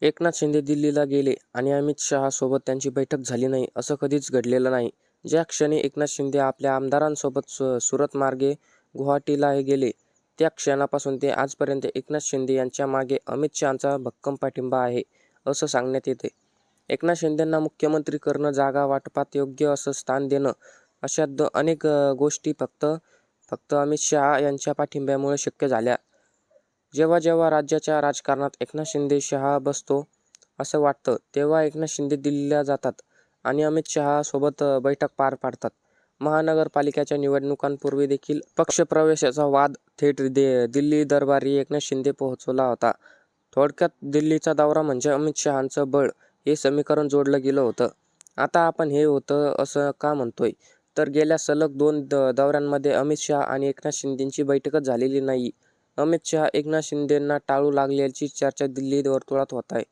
एकनाथ शिंदे दिल्लीला गेले आणि अमित शहासोबत त्यांची बैठक झाली नाही, असं कधीच घडलेलं नाही. ज्या क्षणी एकनाथ शिंदे आपल्या आमदारांसोबत सुरत मार्गे गुवाहाटीला गेले, त्या क्षणापासून ते आजपर्यंत एकनाथ शिंदे यांच्या मागे अमित शहांचा भक्कम पाठिंबा आहे, असं सांगण्यात येते. एकनाथ शिंदेंना मुख्यमंत्री करणं, जागा वाटपात योग्य असं स्थान देणं, अशा अनेक गोष्टी फक्त अमित शहा यांच्या पाठिंब्यामुळे शक्य झाल्या. जेव्हा जेव्हा राज्याच्या राजकारणात एकनाथ शिंदे शहा बसतो असं वाटतं, तेव्हा एकनाथ शिंदे दिल्लीला जातात आणि अमित शहा सोबत बैठक पार पाडतात. महानगरपालिकेच्या निवडणुकांपूर्वी देखील पक्षप्रवेशाचा वाद थेट दिल्ली दरबारी एकनाथ शिंदे पोहोचवला होता. थोडक्यात दिल्लीचा दौरा म्हणजे अमित शहांचं बळ हे समीकरण जोडलं गेलं होतं. आता आपण हे होतं असं का म्हणतोय, तर गेल्या सलग 2 दौऱ्यांमध्ये अमित शहा आणि एकनाथ शिंदेंची बैठकच झालेली नाही. अमित शहा एकनाथ शिंदेंना टाळू लागल्याची चर्चा दिल्ली वर्तुळात होत आहे.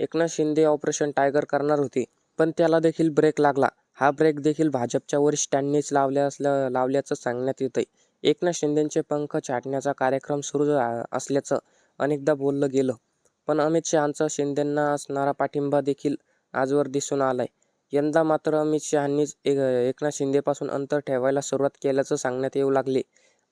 एकनाथ शिंदे ऑपरेशन टायगर करणार होते, पण त्याला देखील ब्रेक लागला. हा ब्रेक देखील भाजपच्या वरिष्ठांनीच लावल्याचं सांगण्यात येतंय. एकनाथ शिंदेंचे पंख छाटण्याचा कार्यक्रम सुरू असल्याचं अनेकदा बोललं गेलं, पण अमित शहांचा शिंदेंना असणारा पाठिंबा देखील आजवर दिसून आलाय. यंदा मात्र अमित शहांनीच एकनाथ शिंदेपासून अंतर ठेवायला सुरुवात केल्याचं सांगण्यात येऊ लागले.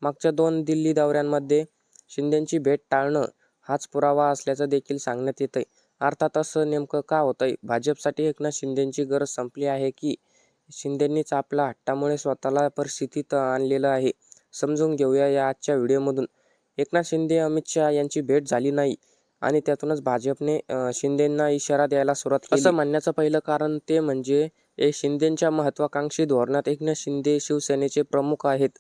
मागच्या 2 दिल्ली दौऱ्यांमध्ये शिंदेंची भेट टाळणं हाच पुरावा असल्याचं देखील सांगण्यात येतंय. अर्थात असं नेमकं का होतंय? भाजपसाठी एकनाथ शिंदेंची गरज संपली आहे की शिंदेंनीच आपल्या हट्टामुळे स्वतःला परिस्थितीत आणलेलं आहे? समजून घेऊया या आजच्या व्हिडिओमधून. एकनाथ शिंदे अमित शहा यांची भेट झाली नाही आणि त्यातूनच भाजपने शिंदेंना इशारा द्यायला सुरुवात केली. असं म्हणण्याचं पहिलं कारण ते म्हणजे शिंदेंच्या महत्त्वाकांक्षी धोरणात एकनाथ शिंदे शिवसेनेचे प्रमुख आहेत.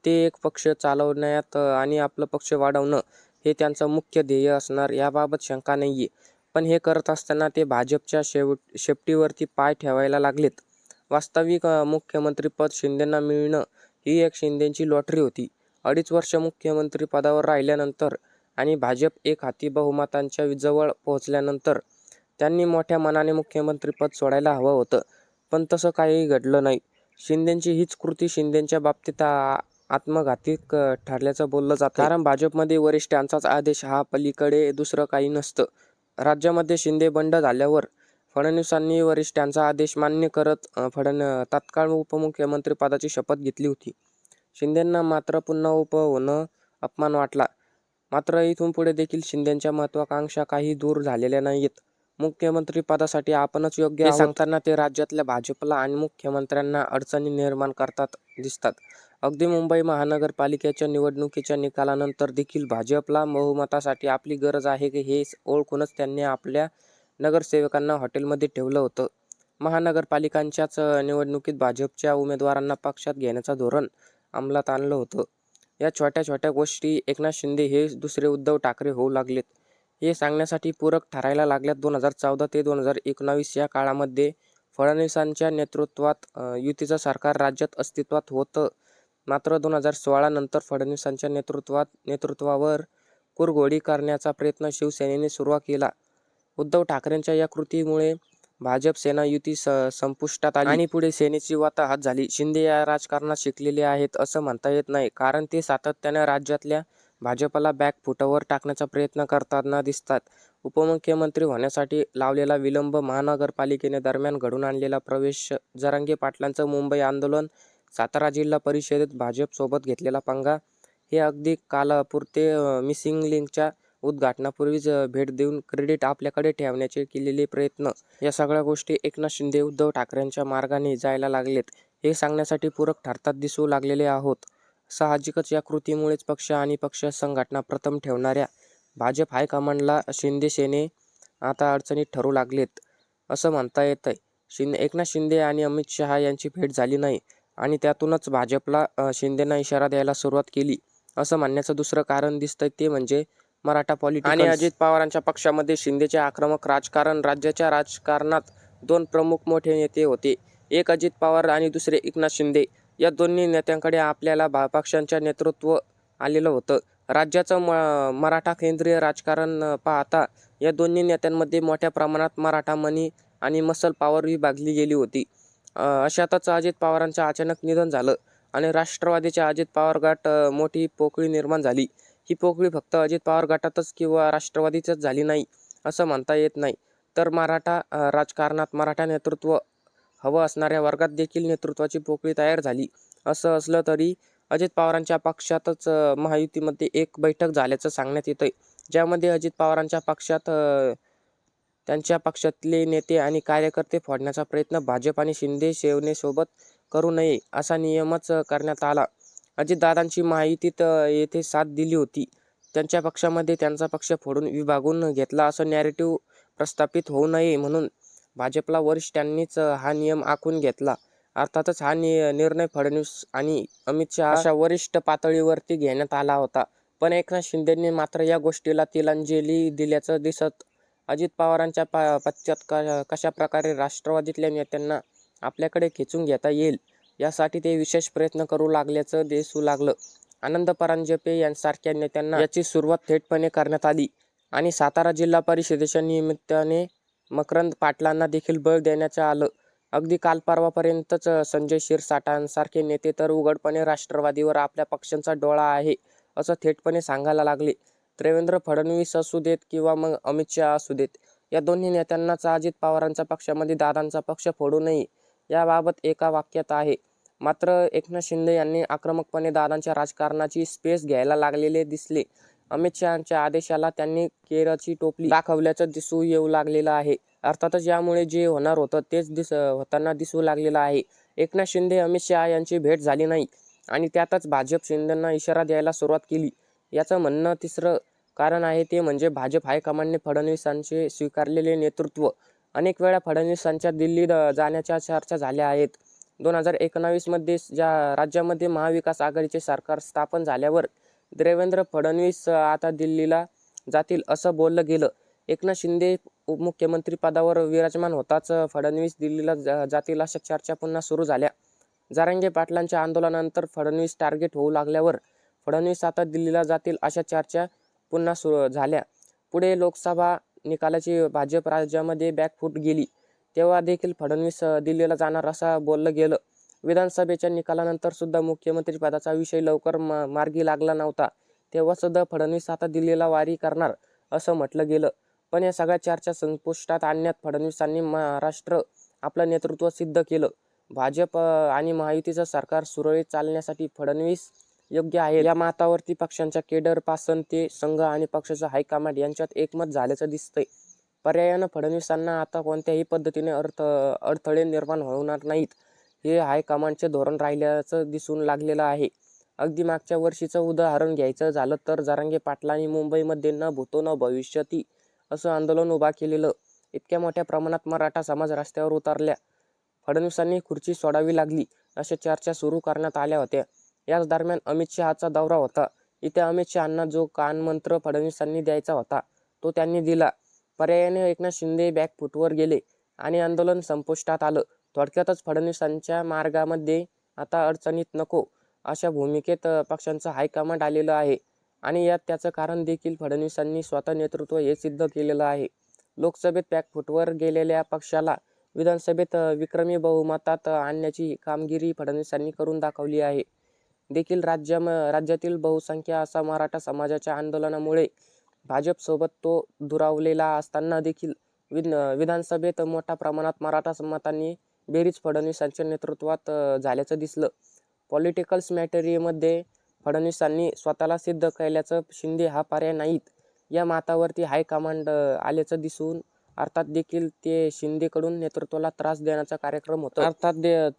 ते एक पक्ष चालवण्यात आणि आपलं पक्ष वाढवणं हे त्यांचं मुख्य ध्येय असणार याबाबत शंका नाहीये. पण हे करत असताना ते भाजपच्या शेपटीवरती पाय ठेवायला लागलेत. वास्तविक मुख्यमंत्रीपद शिंदेंना मिळणं ही एक शिंदेंची लॉटरी होती. 2.5 वर्ष मुख्यमंत्री पदावर राहिल्यानंतर आणि भाजप एक हाती बहुमतांच्या जवळ पोहोचल्यानंतर त्यांनी मोठ्या मनाने मुख्यमंत्रीपद सोडायला हवं होतं, पण तसं काही घडलं नाही. शिंदेंची हीच कृती शिंदेंच्या बाबतीत आत्मघाती ठरल्याचं बोललं जातं. कारण भाजपमध्ये वरिष्ठांचाच आदेश हा पलीकडे दुसरं काही नसतं. राज्यामध्ये शिंदे बंड झाल्यावर फडणवीसांनी वरिष्ठांचा आदेश मान्य करत तात्काळ उपमुख्यमंत्री पदाची शपथ घेतली होती. शिंदेंना मात्र पुन्हा होणं अपमान वाटला. मात्र इथून पुढे देखील शिंदेंच्या महत्त्वाकांक्षा काही दूर झालेल्या नाहीत. मुख्यमंत्री पदासाठी आपणच योग्य आहोत हे सांगताना ते राज्यातल्या भाजपला आणि मुख्यमंत्र्यांना अडचणी निर्माण करतात दिसतात. अगदी मुंबई महानगरपालिकेच्या निवडणुकीच्या निकालानंतर देखील भाजपला बहुमतासाठी आपली गरज आहे हे ओळखूनच त्यांनी आपल्या नगरसेवकांना हॉटेलमध्ये ठेवलं होतं. महानगरपालिकांच्याच निवडणुकीत भाजपच्या उमेदवारांना पक्षात घेण्याचं धोरण अंमलात आणलं होतं. या छोट्या छोट्या गोष्टी एकनाथ शिंदे हे दुसरे उद्धव ठाकरे होऊ लागलेत हे सांगण्यासाठी पूरक ठरायला लागल्यात. 2014 ते 2019 या काळामध्ये फडणवीसांच्या नेतृत्वात युतीचं सरकार राज्यात अस्तित्वात होतं. मात्र 2016 नंतर फडणवीसांच्या नेतृत्वावर कुरघोडी करण्याचा प्रयत्न शिवसेनेने सुरू केला. उद्धव ठाकरेंच्या या कृतीमुळे भाजप सेना युती संपुष्टात आली आणि पुढे सेनेची वाताहत झाली. शिंदे या राजकारणात शिकलेले आहेत असं म्हणता येत नाही, कारण ते सातत्याने राज्यातल्या भाजपला बॅकफुटवर टाकण्याचा प्रयत्न करताना दिसतात. उपमुख्यमंत्री होण्यासाठी लावलेला विलंब, महानगरपालिकेने दरम्यान घडून आणलेला प्रवेश, जरांगे पाटलांचं मुंबई आंदोलन, सातारा जिल्हा परिषदेत भाजपसोबत घेतलेला पंगा, हे अगदी कालपुरते मिसिंग लिंकच्या उद्घाटनापूर्वीच भेट देऊन क्रेडिट आपल्याकडे ठेवण्याचे केलेले प्रयत्न, या सगळ्या गोष्टी एकनाथ शिंदे उद्धव ठाकरेंच्या मार्गाने जायला लागलेत हे सांगण्यासाठी पूरक ठरतात दिसू लागलेले आहोत. साहजिकच या कृतीमुळेच पक्ष आणि पक्ष संघटना प्रथम ठेवणाऱ्या भाजप हायकमांडला शिंदे सेने आता अडचणीत ठरू लागलेत असं म्हणता येतंय. एकनाथ शिंदे आणि अमित शहा यांची भेट झाली नाही आणि त्यातूनच भाजपला शिंदेंना इशारा द्यायला सुरुवात केली असं म्हणण्याचं दुसरं कारण दिसतंय ते म्हणजे मराठा पॉलिटिकल्स आणि अजित पवारांच्या पक्षामध्ये शिंदेचे आक्रमक राजकारण. राज्याच्या राजकारणात 2 प्रमुख मोठे नेते होते, एक अजित पवार आणि दुसरे एकनाथ शिंदे. या दोन्ही नेत्यांकडे आपल्याला पक्षांच्या नेतृत्व आलेलं होतं. राज्याचं मराठा केंद्रीय राजकारण पाहता या दोन्ही नेत्यांमध्ये मोठ्या प्रमाणात मराठा मनी आणि मसल पॉवर विभागली गेली होती. अशातच अजित पवारांचं अचानक निधन झालं आणि राष्ट्रवादीच्या अजित पवार गट मोठी पोकळी निर्माण झाली. ही पोकळी फक्त अजित पवार गटातच किंवा राष्ट्रवादीतच झाली नाही, असं म्हणता येत नाही. तर मराठा राजकारणात मराठा नेतृत्व हवं असणाऱ्या वर्गात देखील नेतृत्वाची पोकळी तयार झाली. असं असलं तरी अजित पवारांच्या पक्षातच महायुतीमध्ये एक बैठक झाल्याचं सांगण्यात येतंय. ज्यामध्ये अजित पवारांच्या पक्षात त्यांच्या पक्षातले नेते आणि कार्यकर्ते फोडण्याचा प्रयत्न भाजप आणि शिंदे सेनेसोबत करू नये असा नियमच करण्यात आला. अजितदादांची महायुतीत येथे साथ दिली होती. त्यांच्या पक्षामध्ये त्यांचा पक्ष फोडून विभागून घेतला असं नॅरेटिव्ह प्रस्थापित होऊ नये म्हणून भाजपला वरिष्ठांनीच हा नियम आखून घेतला. अर्थातच हा निर्णय फडणवीस आणि अमित शहा अशा वरिष्ठ पातळीवरती घेण्यात आला होता. पण एकनाथ शिंदेंनी मात्र या गोष्टीला तिलांजली दिल्याचं दिसत. अजित पवारांच्या पश्चात कशा प्रकारे राष्ट्रवादीतल्या नेत्यांना आपल्याकडे खेचून घेता येईल यासाठी ते विशेष प्रयत्न करू लागल्याचं दिसू लागलं. आनंद परांजपे यांसारख्या नेत्यांना याची सुरुवात थेटपणे करण्यात आली आणि सातारा जिल्हा परिषदेच्या निमित्ताने मकरंद पाटलांना देखील बळ देण्यात आलं. अगदी काल परवापर्यंतच संजय शिरसाटांसारखे नेते तर उघडपणे राष्ट्रवादीवर आपल्या पक्षांचा डोळा आहे असं थेटपणे सांगायला लागले. देवेंद्र फडणवीस असू देत किंवा मग अमित शहा असू देत, या दोन्ही नेत्यांनाच अजित पवारांच्या पक्षामध्ये दादांचा पक्ष फोडू नये याबाबत एका वाक्यात आहे. मात्र एकनाथ शिंदे यांनी आक्रमकपणे दादांच्या राजकारणाची स्पेस घ्यायला लागलेले दिसले. अमित शहांच्या आदेशाला त्यांनी केराची टोपली दाखवल्याचं दिसू येऊ लागलेलं आहे. अर्थातच यामुळे जे होणार होतं तेच होताना दिसू लागलेलं आहे. एकनाथ शिंदे अमित शहा यांची भेट झाली नाही आणि त्यातच भाजप शिंदेंना इशारा द्यायला सुरुवात केली. याचं म्हणणं तिसरं कारण आहे ते म्हणजे भाजप हायकमांडने फडणवीसांचे स्वीकारलेले नेतृत्व. अनेक वेळा फडणवीसांच्या दिल्लीत जाण्याच्या चर्चा झाल्या आहेत. 2019 मध्ये राज्यामध्ये महाविकास आघाडीचे सरकार स्थापन झाल्यावर देवेंद्र फडणवीस आता दिल्लीला जातील असं बोललं गेलं. एकनाथ शिंदे उपमुख्यमंत्री पदावर विराजमान होताच फडणवीस दिल्लीला जातील अशा चर्चा पुन्हा सुरू झाल्या. जरांगे पाटलांच्या आंदोलनानंतर फडणवीस टार्गेट होऊ लागल्यावर फडणवीस आता दिल्लीला जातील अशा चर्चा पुन्हा सुरू झाल्या. पुढे लोकसभा निकालाची भाजप राज्यामध्ये बॅकफूट गेली तेव्हा देखील फडणवीस दिल्लीला जाणार असं बोललं गेलं. विधानसभेच्या निकालानंतर सुद्धा मुख्यमंत्री पदाचा विषय लवकर मार्गी लागला नव्हता. तेव्हा सुद्धा फडणवीस आता दिल्लीला वारी करणार असं म्हटलं गेलं. पण या सगळ्या चर्चा संपुष्टात आणण्यात फडणवीसांनी महाराष्ट्र आपलं नेतृत्व सिद्ध केलं. भाजप आणि महायुतीचं सरकार सुरळीत चालण्यासाठी फडणवीस योग्य आहे या मतावरती पक्षांच्या केडरपासून ते संघ आणि पक्षाचं हायकमांड यांच्यात एकमत झाल्याचं दिसतंय. पर्यायानं फडणवीसांना आता कोणत्याही पद्धतीने अडथळे निर्माण होणार नाहीत हे हायकमांडचे धोरण राहिल्याचं दिसून लागलेलं आहे. अगदी मागच्या वर्षीचं उदाहरण घ्यायचं झालं तर जरांगे पाटलांनी मुंबईमध्ये न भूतो न भविष्यती असं आंदोलन उभा केलेलं. इतक्या मोठ्या प्रमाणात मराठा समाज रस्त्यावर उतरल्या. फडणवीसांनी खुर्ची सोडावी लागली अशा चर्चा सुरू करण्यात आल्या होत्या. याच दरम्यान अमित शहाचा दौरा होता. इथे अमित शहांना जो कानमंत्र फडणवीसांनी द्यायचा होता तो त्यांनी दिला. पर्यायाने एकनाथ शिंदे बॅकफूटवर गेले आणि आंदोलन संपुष्टात आलं. थोडक्यातच फडणवीसांच्या मार्गामध्ये आता अडचणीत नको अशा भूमिकेत पक्षांचं हायकमांड आलेलं आहे आणि यात त्याचं कारण देखील फडणवीसांनी स्वतः नेतृत्व हे सिद्ध केलेलं आहे. लोकसभेत बॅकफूटवर गेलेल्या पक्षाला विधानसभेत विक्रमी बहुमतात आणण्याची कामगिरी फडणवीसांनी करून दाखवली आहे. देखील राज्यातील बहुसंख्य असा मराठा समाजाच्या आंदोलनामुळे भाजपसोबत तो दुरावलेला असताना देखील विधानसभेत मोठ्या प्रमाणात मराठा मतांनी बेरीज फडणवीसांच्या नेतृत्वात झाल्याचं दिसलं. पॉलिटिकल मॅटेरियलमध्ये फडणवीसांनी स्वतःला सिद्ध केल्याचं शिंदे हा पर्याय नाहीत या मतावरती हायकमांड आल्याचं दिसून अर्थात देखील ते शिंदेकडून नेतृत्वाला त्रास देण्याचा कार्यक्रम होता.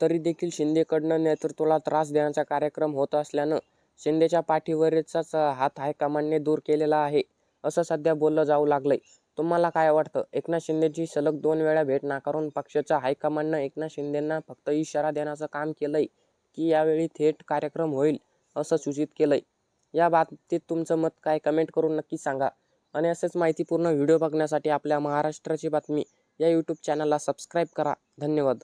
तरी देखील शिंदेकडनं नेतृत्वाला त्रास देण्याचा कार्यक्रम होत असल्यानं शिंदेच्या पाठीवरचाच हात हायकमांडने दूर केलेला आहे असं सध्या बोललं जाऊ लागलंय. तुम्हाला काय वाटतं? एकनाथ शिंदेची सलग 2 वेळा भेट नाकारून पक्षाच्या हायकमांडनं एकनाथ शिंदेंना फक्त इशारा देण्याचं काम केलंय की यावेळी थेट कार्यक्रम होईल असं सूचित केलंय? या बाबतीत तुमचं मत काय कमेंट करून नक्की सांगा. आणि असेच माहितीपूर्ण व्हिडिओ बघण्यासाठी आपल्या महाराष्ट्राची बातमी या यूट्यूब चॅनलला सबस्क्राईब करा. धन्यवाद.